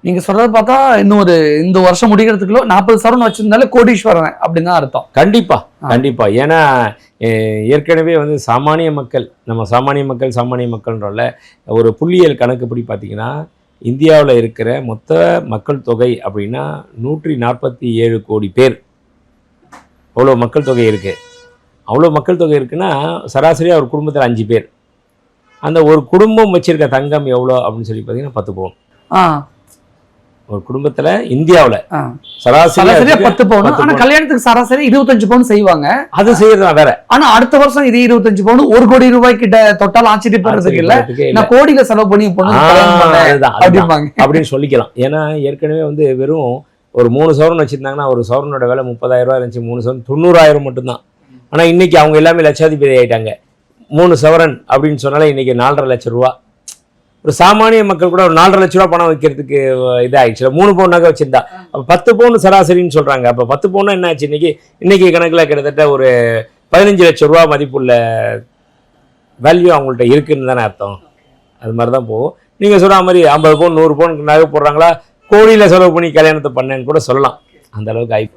நீங்க சொல்றத பார்த்தா இன்னும் இந்த வருஷம் முடிக்கிறதுக்குள்ள 40 சவரன் வச்சிருந்தாலே கோடீஸ்வரன் அப்படின்னு தான் அர்த்தம். கண்டிப்பா கண்டிப்பா. ஏன்னா ஏற்கனவே வந்து சாமானிய மக்கள்ன்றோம்ல, ஒரு புள்ளியியல் கணக்குப்படி பார்த்தீங்கன்னா இந்தியாவில் இருக்கிற மொத்த மக்கள் தொகை அப்படின்னா 147 கோடி பேர். அவ்வளோ மக்கள் தொகை இருக்குது. அவ்வளோ மக்கள் தொகை இருக்குன்னா சராசரியாக ஒரு குடும்பத்தில் 5 பேர். அந்த ஒரு குடும்பம் வச்சிருக்க தங்கம் எவ்வளோ அப்படின்னு சொல்லி பார்த்தீங்கன்னா 10 பவுன். ஒரு குடும்பத்தில் இந்தியாவில் சராசரியா 10 பவுன். ஆனால் கல்யாணத்துக்கு சராசரி 25 பவுன் செய்வாங்க. அது செய்யறதா வேற. ஆனா அடுத்த வருஷம் இது 25 பவுன் 1 கோடி ரூபாய் கிட்ட தொட்டால் ஆச்சரியப்படுறதுக்கு இல்ல. நான் கோடியில செலவு பண்ணி அப்படின்னு சொல்லிக்கலாம். ஏன்னா ஏற்கனவே வந்து வெறும் ஒரு 3 சவரன் வச்சிருந்தாங்கன்னா ஒரு சவரனோட விலை 30,000 ரூபாய் இருந்துச்சு. 3 சவரன் 90,000 மட்டும்தான். ஆனா இன்னைக்கு அவங்க எல்லாமே லட்சாதிபதி ஆயிட்டாங்க. 3 சவரன் அப்படின்னு சொன்னாலே இன்னைக்கு 4.5 லட்சம் ரூபா. ஒரு சாமானிய மக்கள் கூட ஒரு 4.5 லட்ச ரூபா பணம் வைக்கிறதுக்கு இதாகிடுச்சு. 3 பவுன் நகை வச்சிருந்தா அப்போ 10 பவுன் சராசரின்னு சொல்றாங்க. அப்போ 10 பவுன் என்ன ஆச்சு? இன்னைக்கு கணக்கில் கிட்டத்தட்ட ஒரு 15 லட்சம் ரூபா மதிப்புள்ள வேல்யூ அவங்கள்ட்ட இருக்குன்னு தானே அர்த்தம். அது மாதிரி தான் போகும். நீங்கள் சொல்கிற மாதிரி 50 பவுன் 100 பவுன் நகை போடுறாங்களா, கோடியில் செலவு பண்ணி கல்யாணத்தை பண்ணேன்னு கூட சொல்லலாம். அந்த அளவுக்கு ஆகி